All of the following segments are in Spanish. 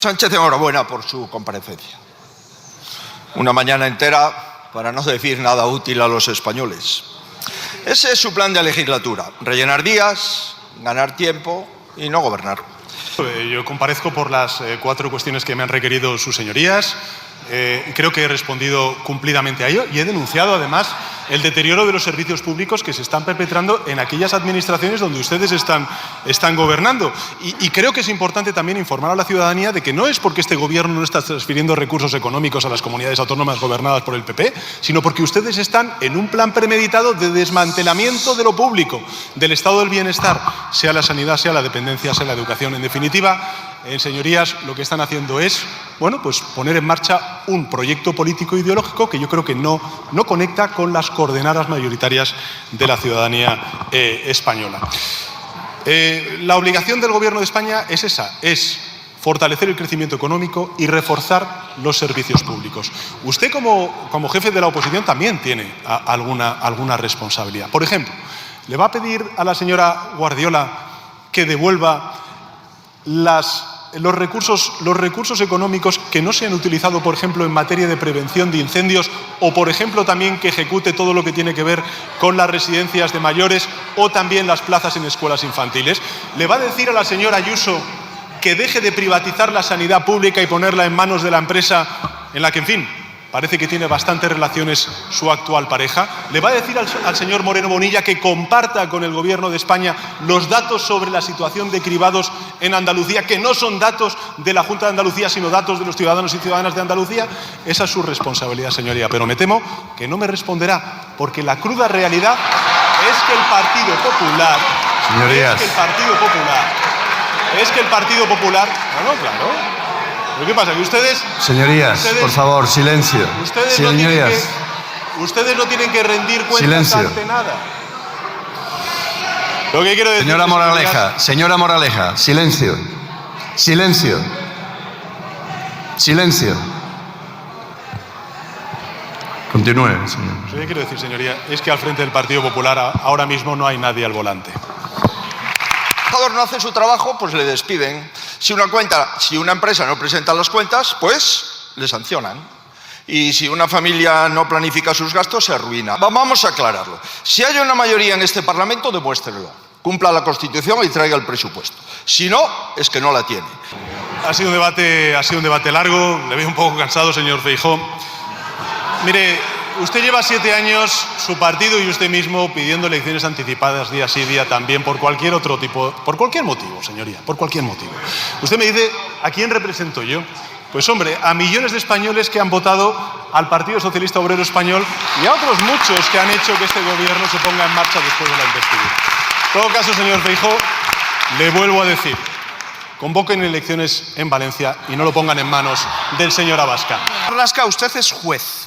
Sánchez, enhorabuena por su comparecencia. Una mañana entera para no decir nada útil a los españoles. Ese es su plan de legislatura: rellenar días, ganar tiempo y no gobernar. Yo comparezco por las 4 cuestiones que me han requerido sus señorías. Creo que he respondido cumplidamente a ello y he denunciado además el deterioro de los servicios públicos que se están perpetrando en aquellas administraciones donde ustedes están gobernando. Y creo que es importante también informar a la ciudadanía de que no es porque este gobierno no está transfiriendo recursos económicos a las comunidades autónomas gobernadas por el PP, sino porque ustedes están en un plan premeditado de desmantelamiento de lo público, del estado del bienestar, sea la sanidad, sea la dependencia, sea la educación. En definitiva, señorías, lo que están haciendo es, bueno, pues poner en marcha un proyecto político ideológico que yo creo que no conecta con las coordenadas mayoritarias de la ciudadanía española. La obligación del Gobierno de España es esa, es fortalecer el crecimiento económico y reforzar los servicios públicos. Usted como jefe de la oposición también tiene alguna responsabilidad. Por ejemplo, ¿le va a pedir a la señora Guardiola que devuelva los recursos económicos que no se han utilizado, por ejemplo, en materia de prevención de incendios, o, por ejemplo, también que ejecute todo lo que tiene que ver con las residencias de mayores o también las plazas en escuelas infantiles? ¿Le va a decir a la señora Ayuso que deje de privatizar la sanidad pública y ponerla en manos de la empresa en la que, en fin, parece que tiene bastantes relaciones su actual pareja? ¿Le va a decir al señor Moreno Bonilla que comparta con el Gobierno de España los datos sobre la situación de cribados en Andalucía, que no son datos de la Junta de Andalucía, sino datos de los ciudadanos y ciudadanas de Andalucía? Esa es su responsabilidad, señoría, pero me temo que no me responderá, porque la cruda realidad es que el Partido Popular... Señorías. Claro. ¿Pero qué pasa? ¿Que ustedes... Señorías, por favor, silencio. Ustedes no tienen que rendir cuentas ante nada. Lo que quiero decir... Señora Moraleja, silencio. Continúe, señor. Lo que quiero decir, señoría, es que al frente del Partido Popular ahora mismo no hay nadie al volante. Si el trabajador no hace su trabajo, pues le despiden. Si una empresa no presenta las cuentas, pues le sancionan. Y si una familia no planifica sus gastos, se arruina. Vamos a aclararlo. Si hay una mayoría en este Parlamento, demuéstrelo. Cumpla la Constitución y traiga el presupuesto. Si no, es que no la tiene. Ha sido un debate largo. Le veo un poco cansado, señor Feijóo. Mire, usted lleva 7 años, su partido y usted mismo, pidiendo elecciones anticipadas día sí, día también, por cualquier motivo, señoría, por cualquier motivo. Usted me dice, ¿a quién represento yo? Pues hombre, a millones de españoles que han votado al Partido Socialista Obrero Español y a otros muchos que han hecho que este gobierno se ponga en marcha después de la investidura. En todo caso, señor Feijóo, le vuelvo a decir, convoquen elecciones en Valencia y no lo pongan en manos del señor Abascal. Marlaska, usted es juez.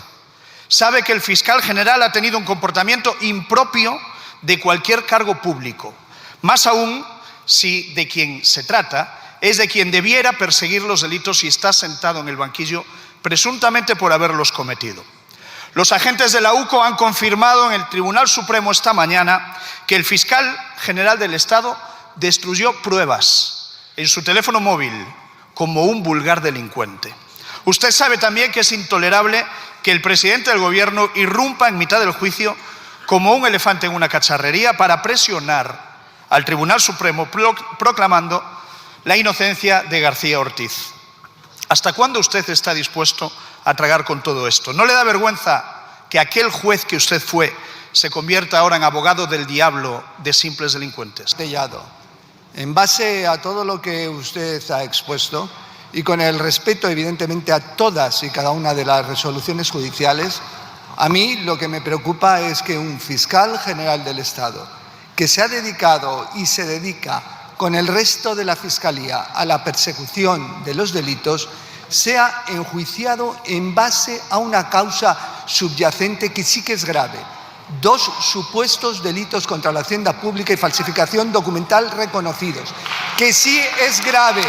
Sabe que el fiscal general ha tenido un comportamiento impropio de cualquier cargo público. Más aún si de quien se trata es de quien debiera perseguir los delitos y está sentado en el banquillo presuntamente por haberlos cometido. Los agentes de la UCO han confirmado en el Tribunal Supremo esta mañana que el fiscal general del Estado destruyó pruebas en su teléfono móvil como un vulgar delincuente. Usted sabe también que es intolerable que el presidente del Gobierno irrumpa en mitad del juicio como un elefante en una cacharrería para presionar al Tribunal Supremo proclamando la inocencia de García Ortiz. ¿Hasta cuándo usted está dispuesto a tragar con todo esto? ¿No le da vergüenza que aquel juez que usted fue se convierta ahora en abogado del diablo de simples delincuentes? En base a todo lo que usted ha expuesto y con el respeto evidentemente a todas y cada una de las resoluciones judiciales, a mí lo que me preocupa es que un fiscal general del Estado que se ha dedicado y se dedica con el resto de la Fiscalía a la persecución de los delitos sea enjuiciado en base a una causa subyacente que sí que es grave. 2 supuestos delitos contra la hacienda pública y falsificación documental reconocidos. Que sí es grave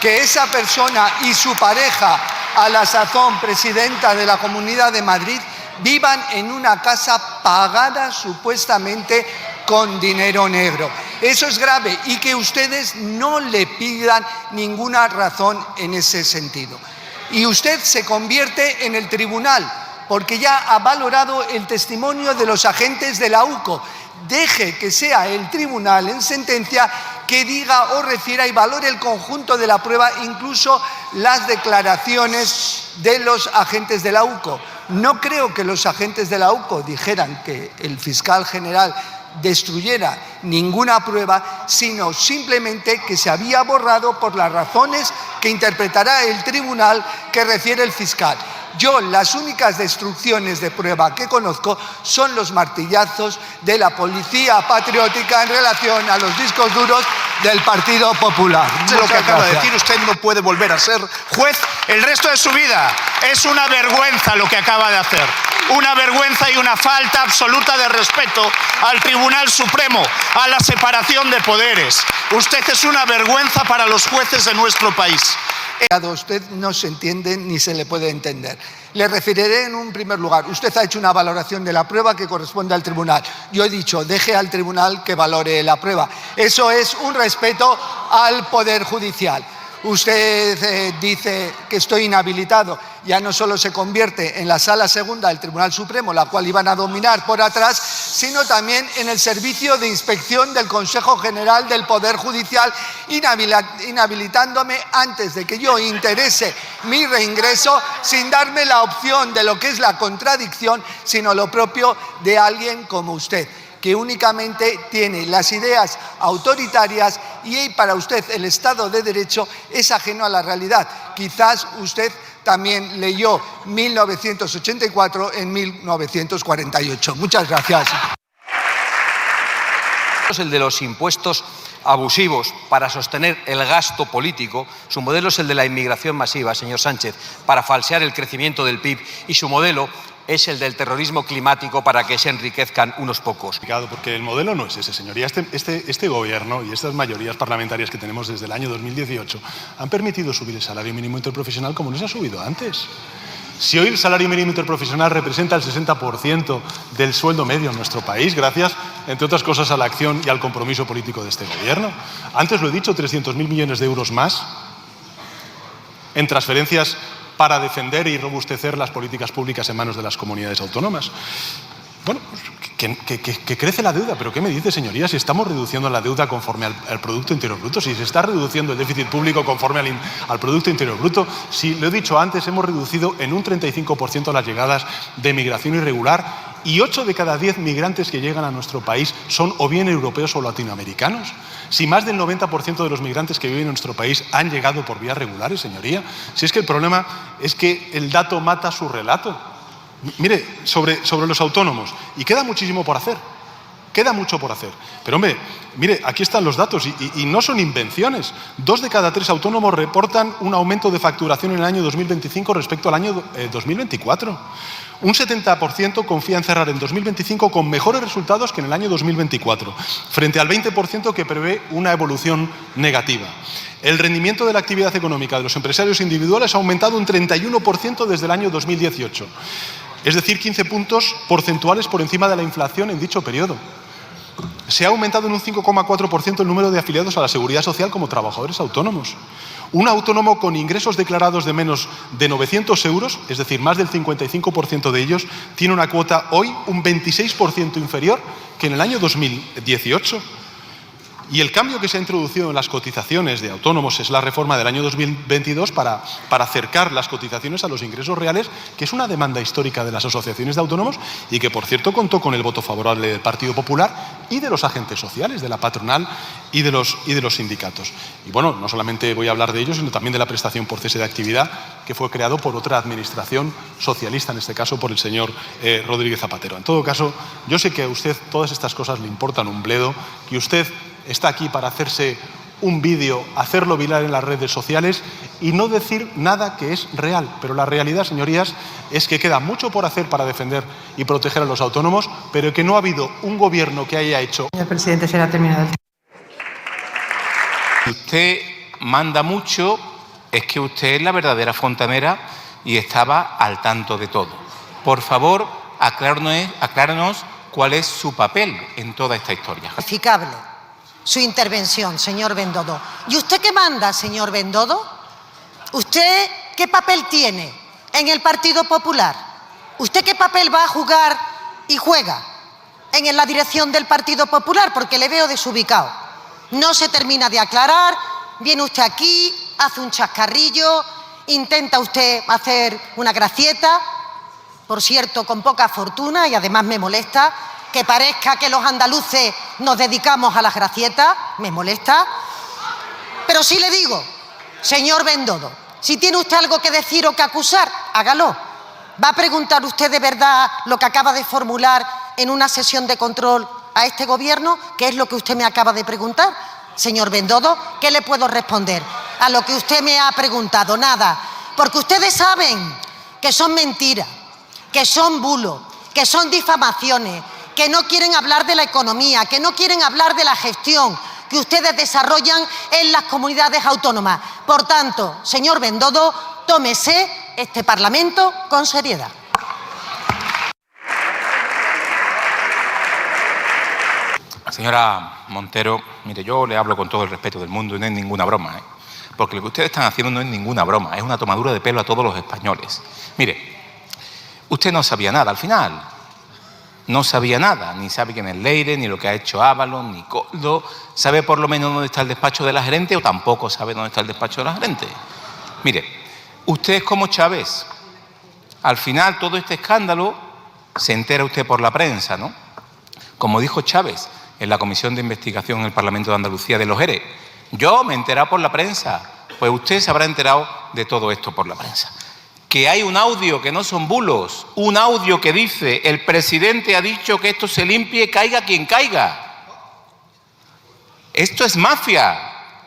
que esa persona y su pareja, a la sazón presidenta de la Comunidad de Madrid, vivan en una casa pagada supuestamente con dinero negro. Eso es grave y que ustedes no le pidan ninguna razón en ese sentido. Y usted se convierte en el tribunal porque ya ha valorado el testimonio de los agentes de la UCO. Deje que sea el tribunal en sentencia que diga o refiera y valore el conjunto de la prueba, incluso las declaraciones de los agentes de la UCO. No creo que los agentes de la UCO dijeran que el fiscal general destruyera ninguna prueba, sino simplemente que se había borrado por las razones que interpretará el tribunal que refiere el fiscal. Yo las únicas destrucciones de prueba que conozco son los martillazos de la policía patriótica en relación a los discos duros del Partido Popular. Lo que acaba de decir, usted no puede volver a ser juez el resto de su vida. Es una vergüenza lo que acaba de hacer. Una vergüenza y una falta absoluta de respeto al Tribunal Supremo, a la separación de poderes. Usted es una vergüenza para los jueces de nuestro país. Usted no se entiende ni se le puede entender. Le referiré en un primer lugar. Usted ha hecho una valoración de la prueba que corresponde al tribunal. Yo he dicho, deje al tribunal que valore la prueba. Eso es un respeto al Poder Judicial. Usted dice que estoy inhabilitado. Ya no solo se convierte en la Sala Segunda del Tribunal Supremo, la cual iban a dominar por atrás, sino también en el Servicio de Inspección del Consejo General del Poder Judicial, inhabilitándome antes de que yo interese mi reingreso, sin darme la opción de lo que es la contradicción, sino lo propio de alguien como usted, que únicamente tiene las ideas autoritarias y para usted el Estado de Derecho es ajeno a la realidad. Quizás usted también leyó 1984 en 1948. Muchas gracias. El de los impuestos abusivos para sostener el gasto político. Su modelo es el de la inmigración masiva, señor Sánchez, para falsear el crecimiento del PIB, y su modelo es el del terrorismo climático para que se enriquezcan unos pocos. Porque el modelo no es ese, señoría. Este gobierno y estas mayorías parlamentarias que tenemos desde el año 2018 han permitido subir el salario mínimo interprofesional como no se ha subido antes. Si hoy el salario mínimo interprofesional representa el 60% del sueldo medio en nuestro país, gracias, entre otras cosas, a la acción y al compromiso político de este gobierno. Antes lo he dicho, 300.000 millones de euros más en transferencias para defender y robustecer las políticas públicas en manos de las comunidades autónomas. Bueno, que crece la deuda, pero ¿qué me dice, señoría? Si estamos reduciendo la deuda conforme al Producto Interior Bruto, si se está reduciendo el déficit público conforme al Producto Interior Bruto, si, lo he dicho antes, hemos reducido en un 35% las llegadas de migración irregular y 8 de cada 10 migrantes que llegan a nuestro país son o bien europeos o latinoamericanos. Si más del 90% de los migrantes que viven en nuestro país han llegado por vías regulares, señoría, si es que el problema es que el dato mata su relato. Mire, sobre los autónomos, y queda muchísimo por hacer, queda mucho por hacer. Pero hombre, mire, aquí están los datos y no son invenciones. 2 de cada 3 autónomos reportan un aumento de facturación en el año 2025 respecto al año 2024. Un 70% confía en cerrar en 2025 con mejores resultados que en el año 2024, frente al 20% que prevé una evolución negativa. El rendimiento de la actividad económica de los empresarios individuales ha aumentado un 31% desde el año 2018. Es decir, 15 puntos porcentuales por encima de la inflación en dicho periodo. Se ha aumentado en un 5,4% el número de afiliados a la Seguridad Social como trabajadores autónomos. Un autónomo con ingresos declarados de menos de 900 euros, es decir, más del 55% de ellos, tiene una cuota hoy un 26% inferior que en el año 2018. Y el cambio que se ha introducido en las cotizaciones de autónomos es la reforma del año 2022 para acercar las cotizaciones a los ingresos reales, que es una demanda histórica de las asociaciones de autónomos y que, por cierto, contó con el voto favorable del Partido Popular y de los agentes sociales, de la patronal y de los sindicatos. Y bueno, no solamente voy a hablar de ellos, sino también de la prestación por cese de actividad, que fue creado por otra administración socialista, en este caso por el señor Rodríguez Zapatero. En todo caso, yo sé que a usted todas estas cosas le importan un bledo, que usted está aquí para hacerse un vídeo, hacerlo viral en las redes sociales y no decir nada que es real. Pero la realidad, señorías, es que queda mucho por hacer para defender y proteger a los autónomos, pero que no ha habido un gobierno que haya hecho... Señor presidente, será terminado el tiempo. Si usted manda mucho, es que usted es la verdadera fontanera y estaba al tanto de todo. Por favor, acláranos cuál es su papel en toda esta historia. Justificable su intervención, señor Bendodo. ¿Y usted qué manda, señor Bendodo? ¿Usted qué papel tiene en el Partido Popular? ¿Usted qué papel va a jugar y juega en la dirección del Partido Popular? Porque le veo desubicado. No se termina de aclarar, viene usted aquí, hace un chascarrillo, intenta usted hacer una gracieta, por cierto, con poca fortuna, y además me molesta que parezca que los andaluces nos dedicamos a las gracietas, me molesta. Pero sí le digo, señor Bendodo, si tiene usted algo que decir o que acusar, hágalo. ¿Va a preguntar usted de verdad lo que acaba de formular en una sesión de control a este gobierno? ¿Qué es lo que usted me acaba de preguntar? Señor Bendodo, ¿qué le puedo responder a lo que usted me ha preguntado? Nada, porque ustedes saben que son mentiras, que son bulos, que son difamaciones, que no quieren hablar de la economía, que no quieren hablar de la gestión que ustedes desarrollan en las comunidades autónomas. Por tanto, señor Bendodo, tómese este Parlamento con seriedad. Señora Montero, mire, yo le hablo con todo el respeto del mundo y no es ninguna broma, ¿eh? Porque lo que ustedes están haciendo no es ninguna broma, es una tomadura de pelo a todos los españoles. Mire, usted no sabía nada al final, no sabía nada, ni sabe quién es Leire, ni lo que ha hecho Ábalos, ni Coldo, sabe por lo menos dónde está el despacho de la gerente o tampoco sabe dónde está el despacho de la gerente. Mire, usted es como Chávez, al final todo este escándalo se entera usted por la prensa, ¿no? Como dijo Chávez en la comisión de investigación en el Parlamento de Andalucía de los ERE, yo me he enterado por la prensa, pues usted se habrá enterado de todo esto por la prensa. Que hay un audio, que no son bulos, un audio que dice, el presidente ha dicho que esto se limpie, caiga quien caiga. Esto es mafia.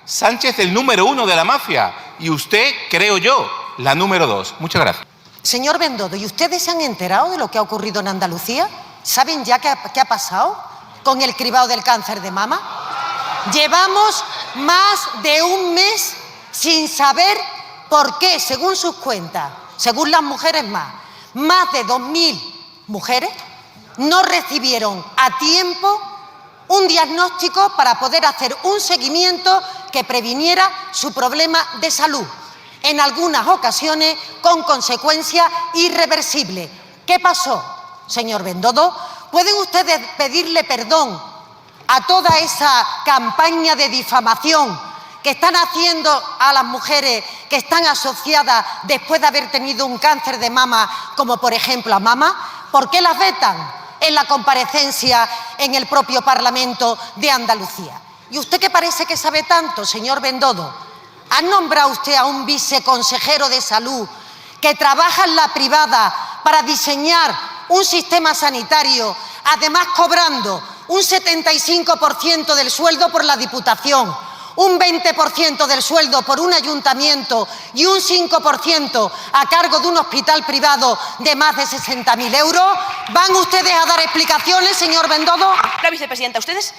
Sánchez el número 1 de la mafia y usted, creo yo, la número 2. Muchas gracias. Señor Bendodo, ¿y ustedes se han enterado de lo que ha ocurrido en Andalucía? ¿Saben ya qué ha pasado con el cribado del cáncer de mama? Llevamos más de un mes sin saber por qué, según sus cuentas, según las mujeres más de 2.000 mujeres no recibieron a tiempo un diagnóstico para poder hacer un seguimiento que previniera su problema de salud, en algunas ocasiones con consecuencias irreversibles. ¿Qué pasó, señor Bendodo? ¿Pueden ustedes pedirle perdón a toda esa campaña de difamación que están haciendo a las mujeres que están asociadas después de haber tenido un cáncer de mama, como por ejemplo a Mama? ¿Por qué las vetan en la comparecencia en el propio Parlamento de Andalucía? ¿Y usted que parece que sabe tanto, señor Bendodo? ¿Ha nombrado usted a un viceconsejero de salud que trabaja en la privada para diseñar un sistema sanitario, además cobrando un 75% del sueldo por la Diputación, un 20% del sueldo por un ayuntamiento y un 5% a cargo de un hospital privado de más de 60.000 euros? ¿Van ustedes a dar explicaciones, señor Bendodo? La vicepresidenta, ustedes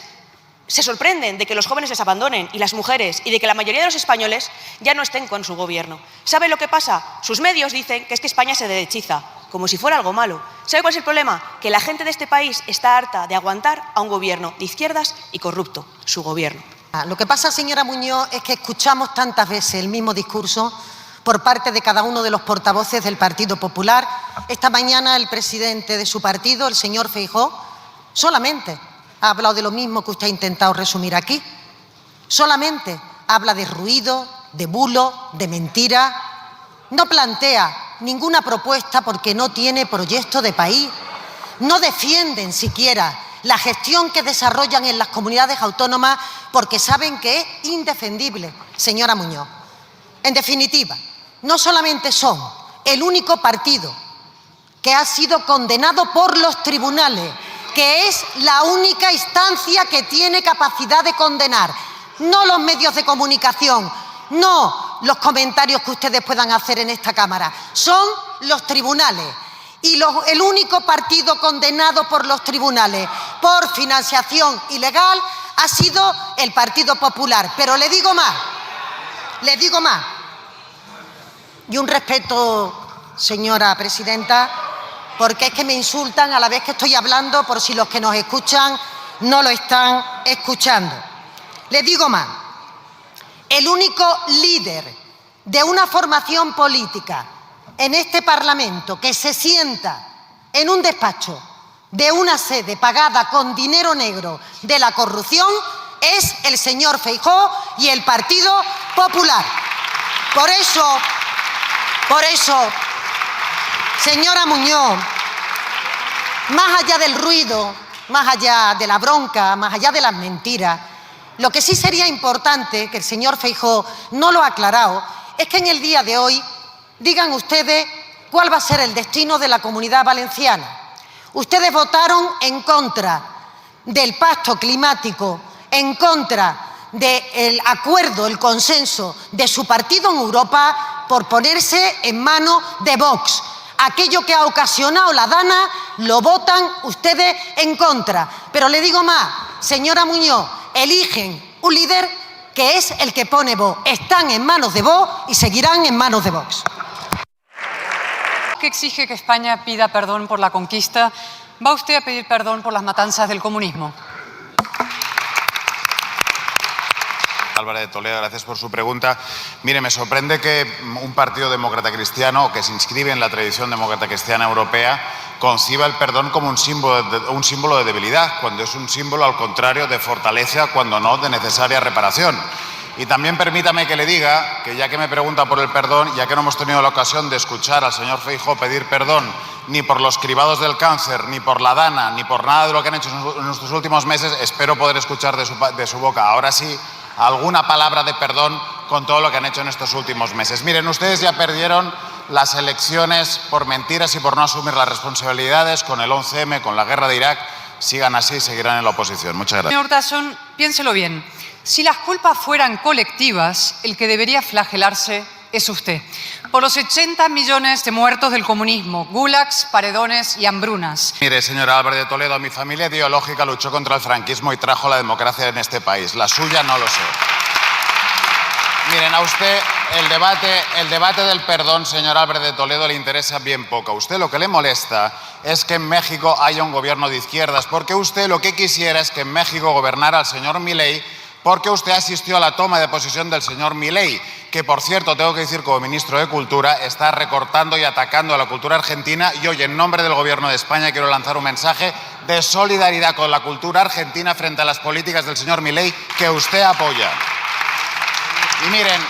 se sorprenden de que los jóvenes les abandonen y las mujeres y de que la mayoría de los españoles ya no estén con su gobierno. ¿Sabe lo que pasa? Sus medios dicen que es que España se derechiza, como si fuera algo malo. ¿Sabe cuál es el problema? Que la gente de este país está harta de aguantar a un gobierno de izquierdas y corrupto, su gobierno. Lo que pasa, señora Muñoz, es que escuchamos tantas veces el mismo discurso por parte de cada uno de los portavoces del Partido Popular. Esta mañana el presidente de su partido, el señor Feijóo, solamente ha hablado de lo mismo que usted ha intentado resumir aquí. Solamente habla de ruido, de bulo, de mentira. No plantea ninguna propuesta porque no tiene proyecto de país. No defienden siquiera la gestión que desarrollan en las comunidades autónomas porque saben que es indefendible, señora Muñoz. En definitiva, no solamente son el único partido que ha sido condenado por los tribunales, que es la única instancia que tiene capacidad de condenar, no los medios de comunicación, no los comentarios que ustedes puedan hacer en esta Cámara, son los tribunales. Y el único partido condenado por los tribunales por financiación ilegal ha sido el Partido Popular. Pero le digo más, y un respeto, señora presidenta, porque es que me insultan a la vez que estoy hablando, por si los que nos escuchan no lo están escuchando. Les digo más, el único líder de una formación política en este Parlamento que se sienta en un despacho de una sede pagada con dinero negro de la corrupción es el señor Feijóo y el Partido Popular. Por eso, señora Muñoz, más allá del ruido, más allá de la bronca, más allá de las mentiras, lo que sí sería importante, que el señor Feijóo no lo ha aclarado, es que en el día de hoy digan ustedes cuál va a ser el destino de la Comunidad Valenciana. Ustedes votaron en contra del pacto climático, en contra del acuerdo, el consenso de su partido en Europa por ponerse en manos de Vox. Aquello que ha ocasionado la Dana lo votan ustedes en contra. Pero le digo más, señora Muñoz, eligen un líder que es el que pone Vox. Están en manos de Vox y seguirán en manos de Vox. Que exige que España pida perdón por la conquista, ¿va usted a pedir perdón por las matanzas del comunismo? Álvarez de Toledo, gracias por su pregunta. Mire, me sorprende que un partido demócrata cristiano, que se inscribe en la tradición demócrata cristiana europea, conciba el perdón como un símbolo de debilidad, cuando es un símbolo, al contrario, de fortaleza, cuando no de necesaria reparación. Y también permítame que le diga que, ya que me pregunta por el perdón, ya que no hemos tenido la ocasión de escuchar al señor Feijóo pedir perdón ni por los cribados del cáncer, ni por la Dana, ni por nada de lo que han hecho en estos últimos meses, espero poder escuchar de su boca, ahora sí, alguna palabra de perdón con todo lo que han hecho en estos últimos meses. Miren, ustedes ya perdieron las elecciones por mentiras y por no asumir las responsabilidades con el 11M, con la guerra de Irak. Sigan así, seguirán en la oposición. Muchas gracias. Señor Tazón, piénselo bien. Si las culpas fueran colectivas, el que debería flagelarse es usted. Por los 80 millones de muertos del comunismo, gulags, paredones y hambrunas. Mire, señora Álvarez de Toledo, mi familia ideológica luchó contra el franquismo y trajo la democracia en este país. La suya no lo sé. Miren, a usted el debate del perdón, señor Álvarez de Toledo, le interesa bien poco. A usted lo que le molesta es que en México haya un gobierno de izquierdas, porque usted lo que quisiera es que en México gobernara el señor Milei, porque usted asistió a la toma de posesión del señor Milei, que, por cierto, tengo que decir, como ministro de Cultura, está recortando y atacando a la cultura argentina. Y hoy, en nombre del Gobierno de España, quiero lanzar un mensaje de solidaridad con la cultura argentina frente a las políticas del señor Milei que usted apoya. Y miren,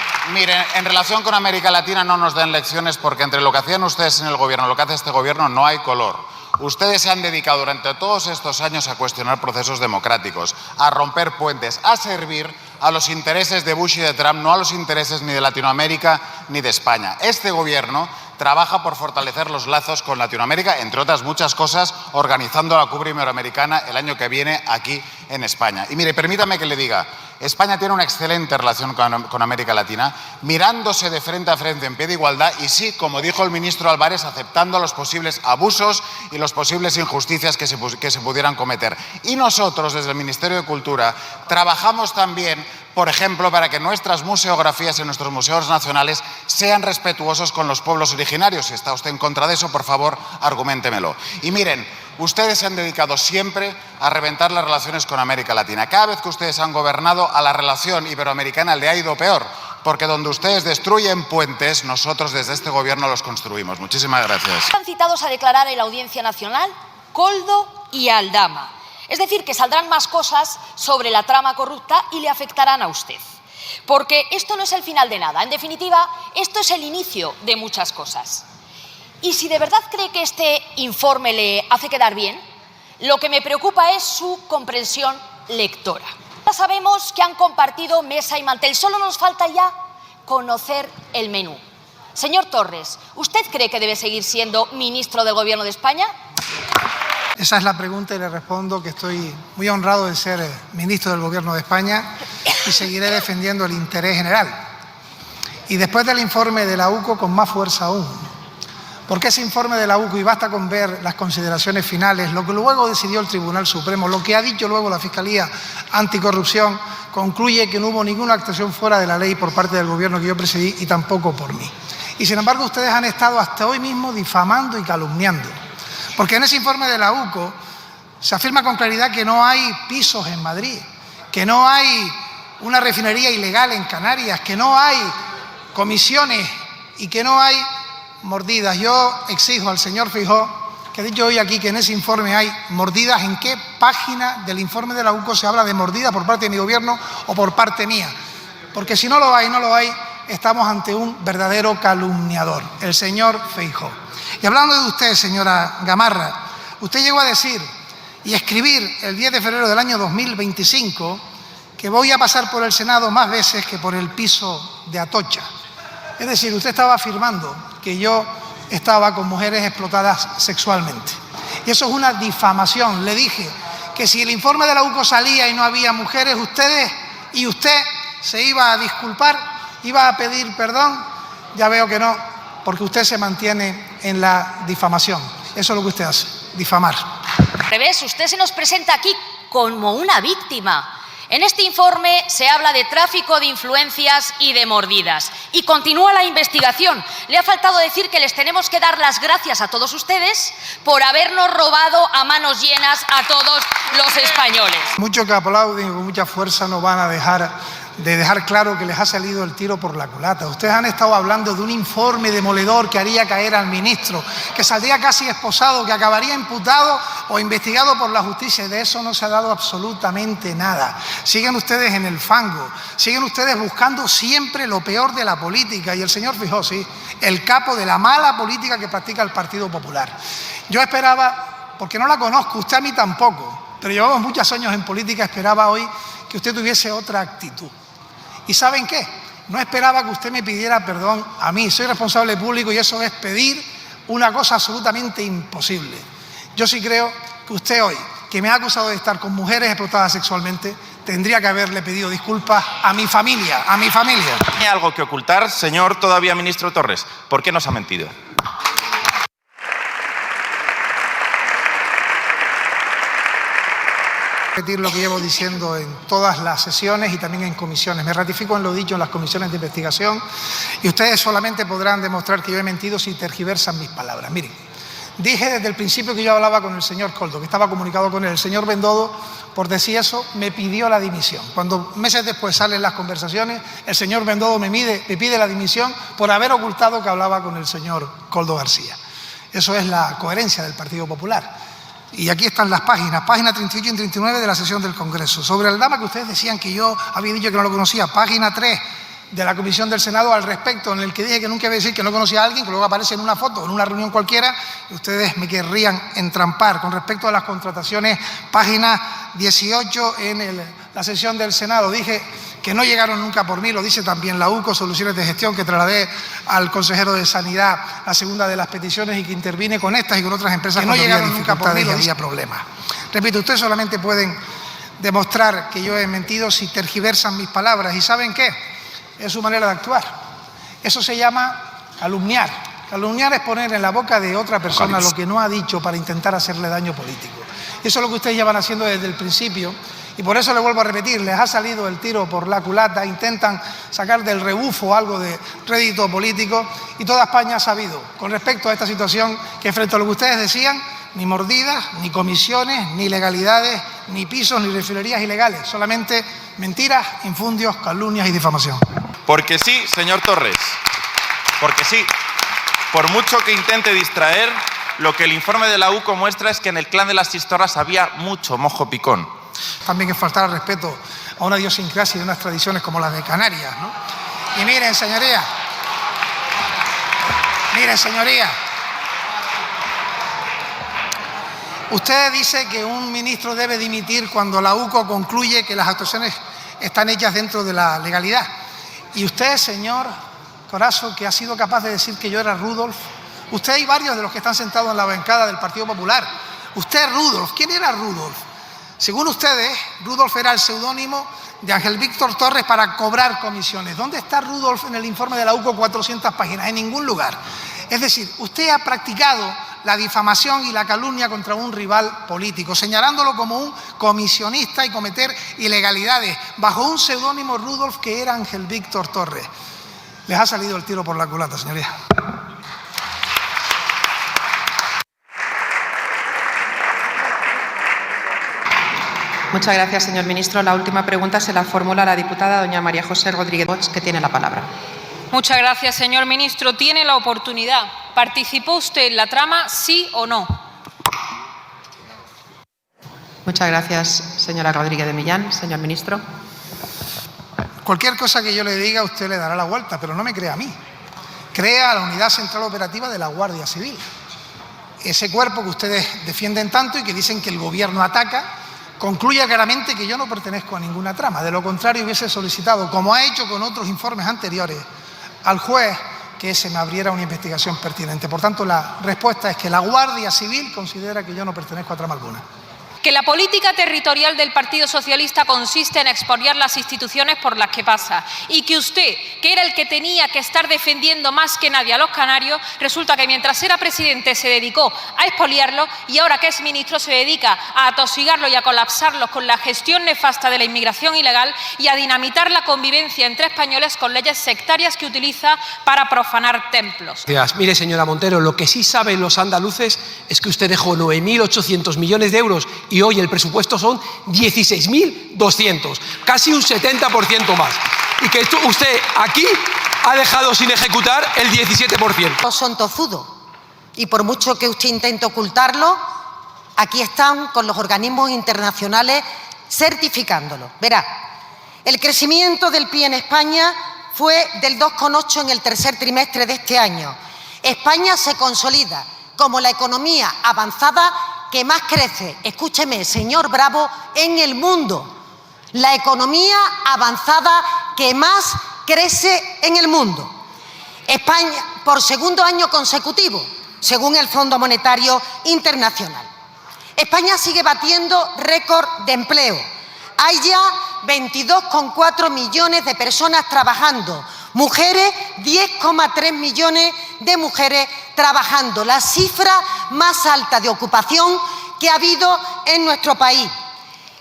en relación con América Latina no nos den lecciones, porque entre lo que hacían ustedes en el Gobierno y lo que hace este Gobierno no hay color. Ustedes se han dedicado durante todos estos años a cuestionar procesos democráticos, a romper puentes, a servir a los intereses de Bush y de Trump, no a los intereses ni de Latinoamérica ni de España. Este Gobierno trabaja por fortalecer los lazos con Latinoamérica, entre otras muchas cosas, organizando la Cumbre Iberoamericana el año que viene aquí en España. Y mire, permítame que le diga, España tiene una excelente relación con América Latina, mirándose de frente a frente en pie de igualdad y sí, como dijo el ministro Álvarez, aceptando los posibles abusos y las posibles injusticias que se pudieran cometer. Y nosotros, desde el Ministerio de Cultura, trabajamos también, por ejemplo, para que nuestras museografías y nuestros museos nacionales sean respetuosos con los pueblos originarios. Si está usted en contra de eso, por favor, arguméntemelo. Y miren, ustedes se han dedicado siempre a reventar las relaciones con América Latina. Cada vez que ustedes han gobernado, a la relación iberoamericana le ha ido peor, porque donde ustedes destruyen puentes, nosotros desde este Gobierno los construimos. Muchísimas gracias. Están citados a declarar en la Audiencia Nacional Koldo y Aldama. Es decir, que saldrán más cosas sobre la trama corrupta y le afectarán a usted. Porque esto no es el final de nada. En definitiva, esto es el inicio de muchas cosas. Y si de verdad cree que este informe le hace quedar bien, lo que me preocupa es su comprensión lectora. Ya sabemos que han compartido mesa y mantel. Solo nos falta ya conocer el menú. Señor Torres, ¿usted cree que debe seguir siendo ministro del Gobierno de España? Esa es la pregunta y le respondo que estoy muy honrado de ser ministro del Gobierno de España y seguiré defendiendo el interés general. Y después del informe de la UCO, con más fuerza aún. Porque ese informe de la UCO, y basta con ver las consideraciones finales, lo que luego decidió el Tribunal Supremo, lo que ha dicho luego la Fiscalía Anticorrupción, concluye que no hubo ninguna actuación fuera de la ley por parte del Gobierno que yo presidí y tampoco por mí. Y sin embargo ustedes han estado hasta hoy mismo difamando y calumniando. Porque en ese informe de la UCO se afirma con claridad que no hay pisos en Madrid, que no hay una refinería ilegal en Canarias, que no hay comisiones y que no hay mordidas. Yo exijo al señor Feijóo, que he dicho hoy aquí que en ese informe hay mordidas. ¿En qué página del informe de la UCO se habla de mordidas por parte de mi gobierno o por parte mía? Porque si no lo hay, estamos ante un verdadero calumniador, el señor Feijóo. Y hablando de usted, señora Gamarra, usted llegó a decir y escribir el 10 de febrero del año 2025 que voy a pasar por el Senado más veces que por el piso de Atocha. Es decir, usted estaba afirmando que yo estaba con mujeres explotadas sexualmente. Y eso es una difamación. Le dije que si el informe de la UCO salía y no había mujeres, usted se iba a disculpar, iba a pedir perdón. Ya veo que no, porque usted se mantiene en la difamación. Eso es lo que usted hace, difamar. Al revés, usted se nos presenta aquí como una víctima. En este informe se habla de tráfico de influencias y de mordidas. Y continúa la investigación. Le ha faltado decir que les tenemos que dar las gracias a todos ustedes por habernos robado a manos llenas a todos los españoles. Muchos que aplauden con mucha fuerza no van a dejar claro que les ha salido el tiro por la culata. Ustedes han estado hablando de un informe demoledor que haría caer al ministro, que saldría casi esposado, que acabaría imputado o investigado por la justicia. De eso no se ha dado absolutamente nada. Siguen ustedes en el fango, siguen ustedes buscando siempre lo peor de la política. Y el señor Feijóo, sí, el capo de la mala política que practica el Partido Popular. Yo esperaba, porque no la conozco, usted a mí tampoco, pero llevamos muchos años en política, esperaba hoy que usted tuviese otra actitud. ¿Y saben qué? No esperaba que usted me pidiera perdón a mí. Soy responsable público y eso es pedir una cosa absolutamente imposible. Yo sí creo que usted hoy, que me ha acusado de estar con mujeres explotadas sexualmente, tendría que haberle pedido disculpas a mi familia, ¿Tiene algo que ocultar, señor todavía ministro Torres? ¿Por qué nos ha mentido? Repetir lo que llevo diciendo en todas las sesiones y también en comisiones. Me ratifico en lo dicho en las comisiones de investigación y ustedes solamente podrán demostrar que yo he mentido si tergiversan mis palabras. Miren, dije desde el principio que yo hablaba con el señor Koldo, que estaba comunicado con él. El señor Bendodo, por decir eso, me pidió la dimisión. Cuando meses después salen las conversaciones, el señor Bendodo me pide la dimisión por haber ocultado que hablaba con el señor Koldo García. Eso es la coherencia del Partido Popular. Y aquí están las páginas 38 y 39 de la sesión del Congreso. Sobre Aldama, que ustedes decían que yo había dicho que no lo conocía, página 3 de la Comisión del Senado al respecto, en el que dije que nunca iba a decir que no conocía a alguien, que luego aparece en una foto, en una reunión cualquiera, y ustedes me querrían entrampar. Con respecto a las contrataciones, página 18 en la sesión del Senado, dije que no llegaron nunca por mí, lo dice también la UCO, soluciones de gestión, que trasladé al consejero de Sanidad la segunda de las peticiones y que intervine con estas y con otras empresas que no llegaron nunca por mí y había problemas. Repito, ustedes solamente pueden demostrar que yo he mentido si tergiversan mis palabras. ¿Y saben qué? Es su manera de actuar. Eso se llama calumniar. Calumniar es poner en la boca de otra persona lo que no ha dicho para intentar hacerle daño político. Eso es lo que ustedes llevan haciendo desde el principio. Y por eso le vuelvo a repetir, les ha salido el tiro por la culata, intentan sacar del rebufo algo de rédito político y toda España ha sabido, con respecto a esta situación, que frente a lo que ustedes decían, ni mordidas, ni comisiones, ni ilegalidades, ni pisos, ni refinerías ilegales, solamente mentiras, infundios, calumnias y difamación. Porque sí, señor Torres, porque sí, por mucho que intente distraer, lo que el informe de la UCO muestra es que en el clan de las Chistorras había mucho mojo picón. También es faltar al respeto a una idiosincrasia y unas tradiciones como las de Canarias, ¿no? Y miren, señoría, usted dice que un ministro debe dimitir cuando la UCO concluye que las actuaciones están hechas dentro de la legalidad. Y usted, señor Corazzo, que ha sido capaz de decir que yo era Rudolf, usted y varios de los que están sentados en la bancada del Partido Popular, usted Rudolf, ¿quién era Rudolf? Según ustedes, Rudolf era el seudónimo de Ángel Víctor Torres para cobrar comisiones. ¿Dónde está Rudolf en el informe de la UCO 400 páginas? En ningún lugar. Es decir, usted ha practicado la difamación y la calumnia contra un rival político, señalándolo como un comisionista y cometer ilegalidades bajo un seudónimo Rudolf que era Ángel Víctor Torres. Les ha salido el tiro por la culata, señoría. Muchas gracias, señor ministro. La última pregunta se la formula la diputada doña María José Rodríguez, que tiene la palabra. Muchas gracias, señor ministro. Tiene la oportunidad. ¿Participó usted en la trama, sí o no? Muchas gracias, señora Rodríguez de Millán. Señor ministro. Cualquier cosa que yo le diga, usted le dará la vuelta, pero no me crea a mí. Crea a la Unidad Central Operativa de la Guardia Civil. Ese cuerpo que ustedes defienden tanto y que dicen que el gobierno ataca, concluye claramente que yo no pertenezco a ninguna trama. De lo contrario, hubiese solicitado, como ha hecho con otros informes anteriores, al juez que se me abriera una investigación pertinente. Por tanto, la respuesta es que la Guardia Civil considera que yo no pertenezco a trama alguna. Que la política territorial del Partido Socialista consiste en expoliar las instituciones por las que pasa y que usted, que era el que tenía que estar defendiendo más que nadie a los canarios, resulta que mientras era presidente se dedicó a expoliarlo y ahora que es ministro se dedica a atosigarlo y a colapsarlo con la gestión nefasta de la inmigración ilegal y a dinamitar la convivencia entre españoles con leyes sectarias que utiliza para profanar templos. Mire, señora Montero, lo que sí saben los andaluces es que usted dejó 9.800 millones de euros y hoy el presupuesto son 16.200, casi un 70% más. Y que usted aquí ha dejado sin ejecutar el 17%. Son tozudos. Y por mucho que usted intente ocultarlo, aquí están con los organismos internacionales certificándolo. Verá, el crecimiento del PIB en España fue del 2,8 en el tercer trimestre de este año. España se consolida como la economía avanzada que más crece, escúcheme, señor Bravo, en el mundo. La economía avanzada que más crece en el mundo. España, por segundo año consecutivo, según el Fondo Monetario Internacional. España sigue batiendo récord de empleo. Hay ya 22,4 millones de personas trabajando. Mujeres, 10,3 millones de mujeres trabajando, la cifra más alta de ocupación que ha habido en nuestro país.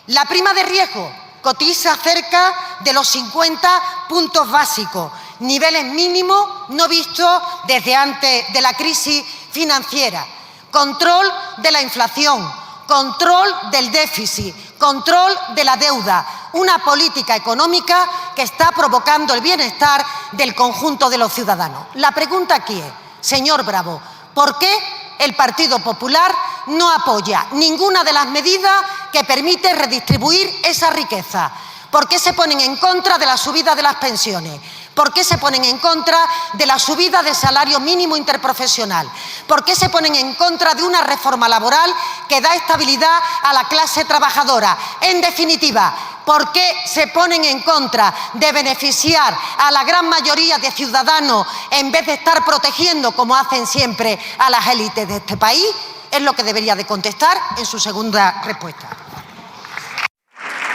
La prima de riesgo cotiza cerca de los 50 puntos básicos, niveles mínimos no vistos desde antes de la crisis financiera. Control de la inflación, control del déficit, control de la deuda, una política económica que está provocando el bienestar del conjunto de los ciudadanos. La pregunta aquí es, señor Bravo, ¿por qué el Partido Popular no apoya ninguna de las medidas que permite redistribuir esa riqueza? ¿Por qué se ponen en contra de la subida de las pensiones? ¿Por qué se ponen en contra de la subida del salario mínimo interprofesional? ¿Por qué se ponen en contra de una reforma laboral que da estabilidad a la clase trabajadora? En definitiva, ¿por qué se ponen en contra de beneficiar a la gran mayoría de ciudadanos en vez de estar protegiendo, como hacen siempre, a las élites de este país? Es lo que debería de contestar en su segunda respuesta.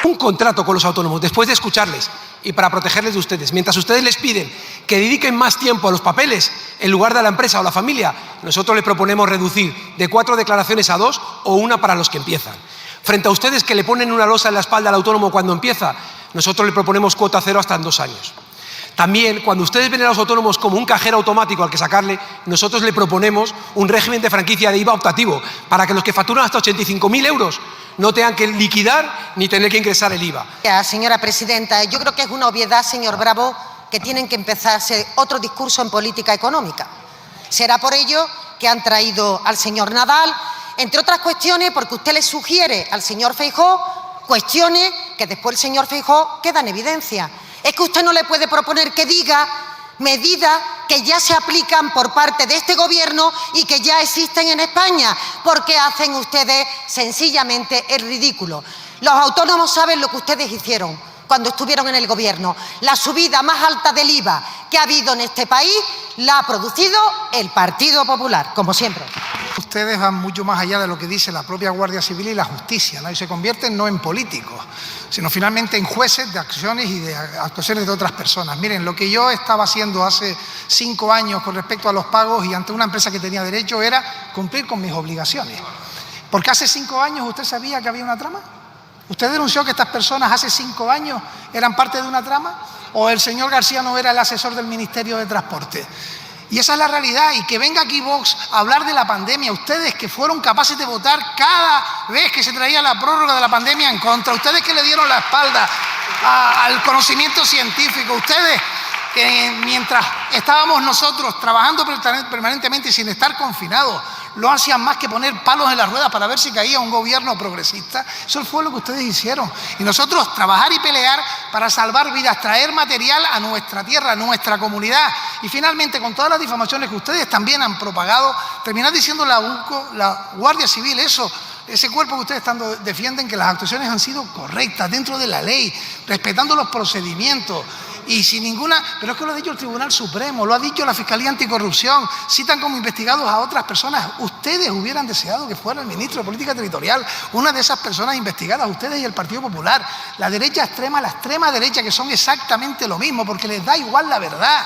Un contrato con los autónomos después de escucharles y para protegerles de ustedes. Mientras ustedes les piden que dediquen más tiempo a los papeles en lugar de a la empresa o la familia, nosotros les proponemos reducir de 4 declaraciones a 2 o una para los que empiezan. Frente a ustedes que le ponen una losa en la espalda al autónomo cuando empieza, nosotros le proponemos cuota cero hasta en 2 años. También, cuando ustedes ven a los autónomos como un cajero automático al que sacarle, nosotros le proponemos un régimen de franquicia de IVA optativo para que los que facturan hasta 85.000 euros no tengan que liquidar ni tener que ingresar el IVA. Señora presidenta, yo creo que es una obviedad, señor Bravo, que tienen que empezarse otro discurso en política económica. Será por ello que han traído al señor Nadal, entre otras cuestiones porque usted le sugiere al señor Feijóo cuestiones que después el señor Feijóo queda en evidencia. Es que usted no le puede proponer que diga medidas que ya se aplican por parte de este gobierno y que ya existen en España, porque hacen ustedes sencillamente el ridículo. Los autónomos saben lo que ustedes hicieron cuando estuvieron en el gobierno. La subida más alta del IVA que ha habido en este país la ha producido el Partido Popular, como siempre. Ustedes van mucho más allá de lo que dice la propia Guardia Civil y la justicia, ¿no? Y se convierten no en políticos, sino finalmente en jueces de acciones y de actuaciones de otras personas. Miren, lo que yo estaba haciendo hace 5 años con respecto a los pagos y ante una empresa que tenía derecho era cumplir con mis obligaciones. Porque hace 5 años usted sabía que había una trama. ¿Usted denunció que estas personas hace 5 años eran parte de una trama? ¿O el señor García no era el asesor del Ministerio de Transporte? Y esa es la realidad. Y que venga aquí Vox a hablar de la pandemia, ustedes que fueron capaces de votar cada vez que se traía la prórroga de la pandemia en contra, ustedes que le dieron la espalda al conocimiento científico, ustedes que mientras estábamos nosotros trabajando permanentemente sin estar confinados, no hacían más que poner palos en las ruedas para ver si caía un gobierno progresista. Eso fue lo que ustedes hicieron. Y nosotros trabajar y pelear para salvar vidas, traer material a nuestra tierra, a nuestra comunidad. Y finalmente, con todas las difamaciones que ustedes también han propagado, terminar diciendo la UCO, la Guardia Civil, ese cuerpo que ustedes defienden, que las actuaciones han sido correctas, dentro de la ley, respetando los procedimientos. Y sin ninguna, pero es que lo ha dicho el Tribunal Supremo, lo ha dicho la Fiscalía Anticorrupción, citan como investigados a otras personas. Ustedes hubieran deseado que fuera el ministro de Política Territorial una de esas personas investigadas, ustedes y el Partido Popular. La derecha extrema, la extrema derecha, que son exactamente lo mismo, porque les da igual la verdad.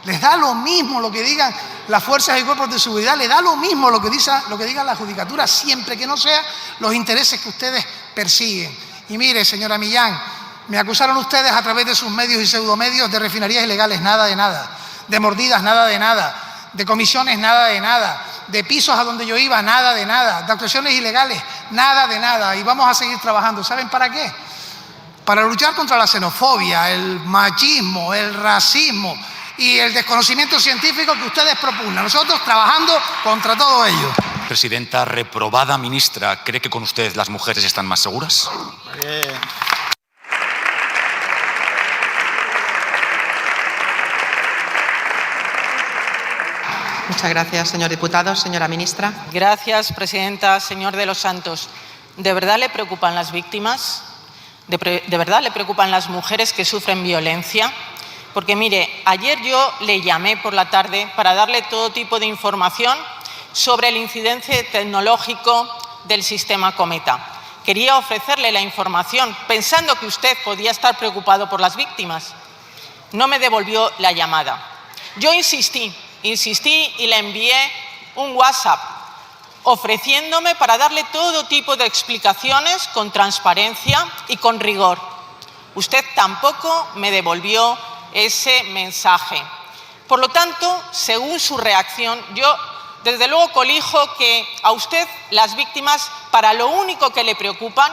Les da lo mismo lo que digan las fuerzas y cuerpos de seguridad, les da lo mismo lo que diga la judicatura, siempre que no sea los intereses que ustedes persiguen. Y mire, señora Millán, me acusaron ustedes a través de sus medios y pseudomedios de refinerías ilegales, nada de nada, de mordidas, nada de nada, de comisiones, nada de nada, de pisos a donde yo iba, nada de nada, de actuaciones ilegales, nada de nada. Y vamos a seguir trabajando. ¿Saben para qué? Para luchar contra la xenofobia, el machismo, el racismo y el desconocimiento científico que ustedes propugnan. Nosotros trabajando contra todo ello. Presidenta, reprobada ministra, ¿cree que con usted las mujeres están más seguras? Muchas gracias, señor diputado. Señora ministra. Gracias, presidenta. Señor de los Santos, ¿de verdad le preocupan las víctimas? ¿De verdad le preocupan las mujeres que sufren violencia? Porque mire, ayer yo le llamé por la tarde para darle todo tipo de información sobre el incidente tecnológico del sistema Cometa. Quería ofrecerle la información pensando que usted podía estar preocupado por las víctimas. No me devolvió la llamada. Yo insistí y le envié un WhatsApp ofreciéndome para darle todo tipo de explicaciones con transparencia y con rigor. Usted tampoco me devolvió ese mensaje. Por lo tanto, según su reacción, yo desde luego colijo que a usted las víctimas para lo único que le preocupan,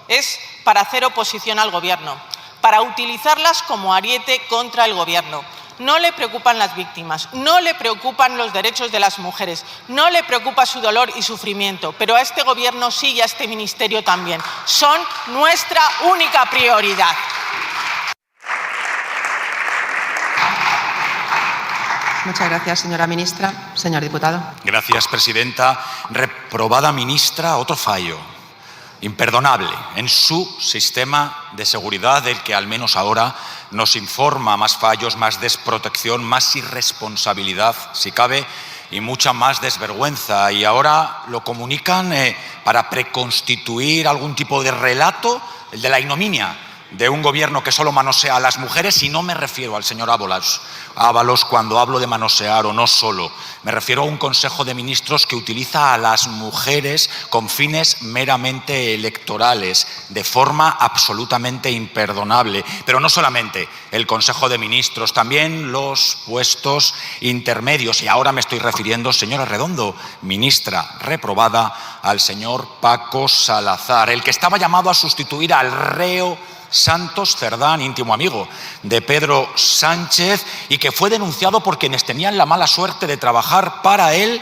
es para hacer oposición al gobierno, para utilizarlas como ariete contra el gobierno. No le preocupan las víctimas, no le preocupan los derechos de las mujeres, no le preocupa su dolor y sufrimiento, pero a este gobierno sí y a este ministerio también. Son nuestra única prioridad. Muchas gracias, señora ministra. Señor diputado. Gracias, presidenta. Reprobada ministra, otro fallo imperdonable en su sistema de seguridad, del que al menos ahora nos informa más fallos, más desprotección, más irresponsabilidad, si cabe, y mucha más desvergüenza. Y ahora lo comunican para preconstituir algún tipo de relato, el de la ignominia de un gobierno que solo manosea a las mujeres, y no me refiero al señor Ábalos cuando hablo de manosear o no solo. Me refiero a un Consejo de Ministros que utiliza a las mujeres con fines meramente electorales, de forma absolutamente imperdonable. Pero no solamente el Consejo de Ministros, también los puestos intermedios. Y ahora me estoy refiriendo, señora Redondo, ministra reprobada, al señor Paco Salazar, el que estaba llamado a sustituir al reo Santos Cerdán, íntimo amigo de Pedro Sánchez, y que fue denunciado por quienes tenían la mala suerte de trabajar para él.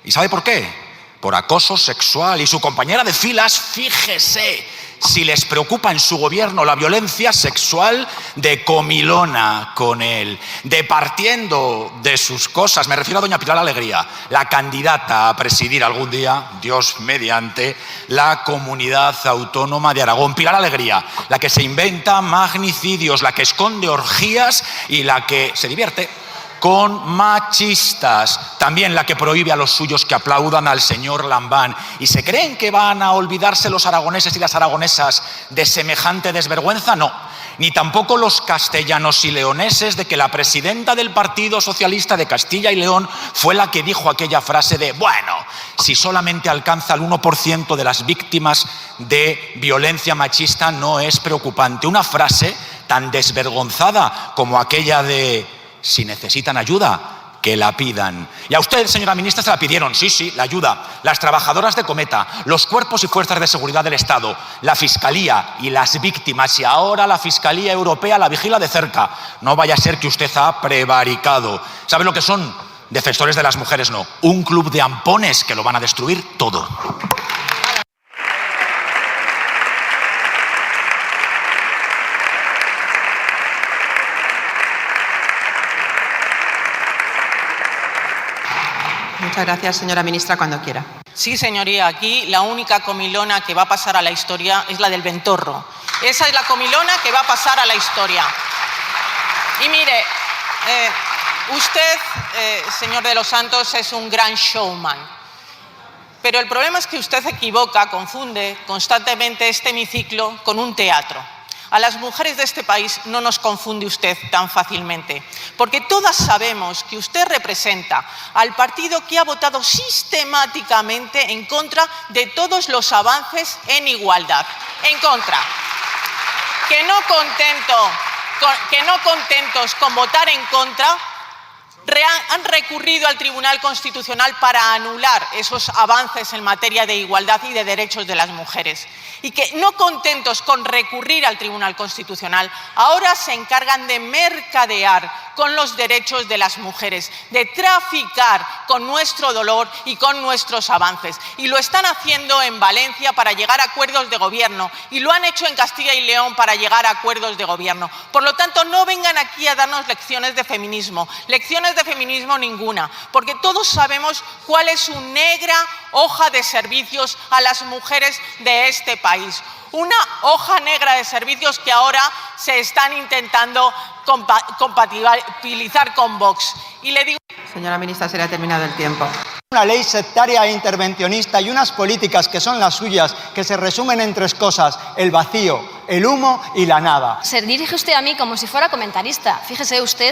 ¿Y sabe por qué? Por acoso sexual. Y su compañera de filas, fíjese, si les preocupa en su gobierno la violencia sexual, de comilona con él, de partiendo de sus cosas. Me refiero a doña Pilar Alegría, la candidata a presidir algún día, Dios mediante, la comunidad autónoma de Aragón. Pilar Alegría, la que se inventa magnicidios, la que esconde orgías y la que se divierte con machistas, también la que prohíbe a los suyos que aplaudan al señor Lambán. ¿Y se creen que van a olvidarse los aragoneses y las aragonesas de semejante desvergüenza? No, ni tampoco los castellanos y leoneses de que la presidenta del Partido Socialista de Castilla y León fue la que dijo aquella frase de, bueno, si solamente alcanza el 1% de las víctimas de violencia machista no es preocupante. Una frase tan desvergonzada como aquella de si necesitan ayuda, que la pidan. Y a usted, señora ministra, se la pidieron, sí, la ayuda. Las trabajadoras de Cometa, los cuerpos y fuerzas de seguridad del Estado, la Fiscalía y las víctimas. Y ahora la Fiscalía Europea la vigila de cerca. No vaya a ser que usted ha prevaricado. ¿Sabe lo que son? Defensores de las mujeres, no. Un club de ampones que lo van a destruir todo. Muchas gracias, señora ministra, cuando quiera. Sí, señoría, aquí la única comilona que va a pasar a la historia es la del Ventorro. Esa es la comilona que va a pasar a la historia. Y mire, usted, señor de los Santos, es un gran showman. Pero el problema es que usted equivoca, confunde constantemente este hemiciclo con un teatro. A las mujeres de este país no nos confunde usted tan fácilmente, porque todas sabemos que usted representa al partido que ha votado sistemáticamente en contra de todos los avances en igualdad. En contra. Que no contentos con votar en contra, han recurrido al Tribunal Constitucional para anular esos avances en materia de igualdad y de derechos de las mujeres. Y que, no contentos con recurrir al Tribunal Constitucional, ahora se encargan de mercadear con los derechos de las mujeres, de traficar con nuestro dolor y con nuestros avances. Y lo están haciendo en Valencia para llegar a acuerdos de gobierno, y lo han hecho en Castilla y León para llegar a acuerdos de gobierno. Por lo tanto, no vengan aquí a darnos lecciones de feminismo ninguna, porque todos sabemos cuál es su negra hoja de servicios a las mujeres de este país. Una hoja negra de servicios que ahora se están intentando compatibilizar con Vox. Y le digo... Señora ministra, se le ha terminado el tiempo. Una ley sectaria e intervencionista y unas políticas que son las suyas, que se resumen en tres cosas: el vacío, el humo y la nada. Se dirige usted a mí como si fuera comentarista. Fíjese, usted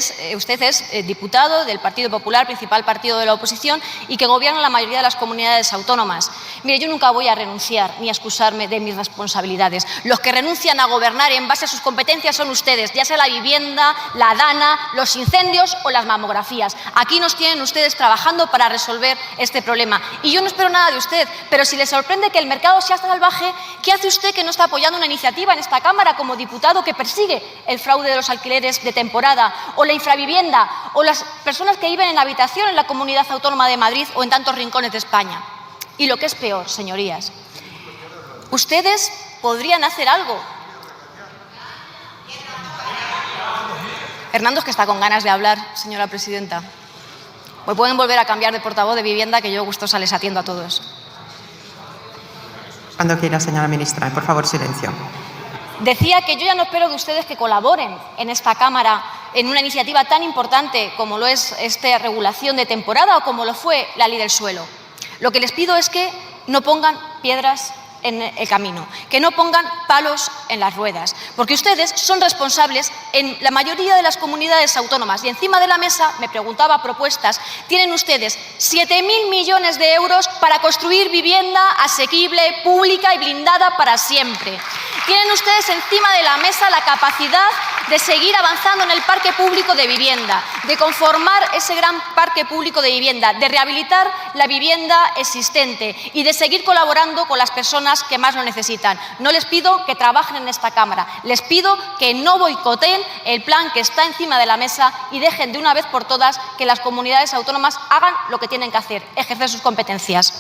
es diputado del Partido Popular, principal partido de la oposición, y que gobierna la mayoría de las comunidades autónomas. Mire, yo nunca voy a renunciar ni a excusarme de mis responsabilidades. Los que renuncian a gobernar en base a sus competencias son ustedes, ya sea la vivienda, la DANA, los incendios o las mamografías. Aquí nos tienen ustedes trabajando para resolver este problema. Y yo no espero nada de usted, pero si le sorprende que el mercado sea salvaje, ¿qué hace usted que no está apoyando una iniciativa en esta Cámara como diputado que persigue el fraude de los alquileres de temporada, o la infravivienda, o las personas que viven en habitación en la Comunidad Autónoma de Madrid o en tantos rincones de España? Y lo que es peor, señorías, ustedes podrían hacer algo. Hernando es que está con ganas de hablar, señora presidenta. Pues pueden volver a cambiar de portavoz de vivienda, que yo gustosa les atiendo a todos. Cuando quiera, señora ministra. Por favor, silencio. Decía que yo ya no espero de ustedes que colaboren en esta Cámara en una iniciativa tan importante como lo es esta regulación de temporada o como lo fue la ley del suelo. Lo que les pido es que no pongan piedras en el camino, que no pongan palos en las ruedas, porque ustedes son responsables en la mayoría de las comunidades autónomas, y encima de la mesa, me preguntaba propuestas, tienen ustedes 7.000 millones de euros para construir vivienda asequible, pública y blindada para siempre. Tienen ustedes encima de la mesa la capacidad de seguir avanzando en el parque público de vivienda, de conformar ese gran parque público de vivienda, de rehabilitar la vivienda existente y de seguir colaborando con las personas que más lo necesitan. No les pido que trabajen en esta Cámara, les pido que no boicoteen el plan que está encima de la mesa y dejen de una vez por todas que las comunidades autónomas hagan lo que tienen que hacer, ejercer sus competencias.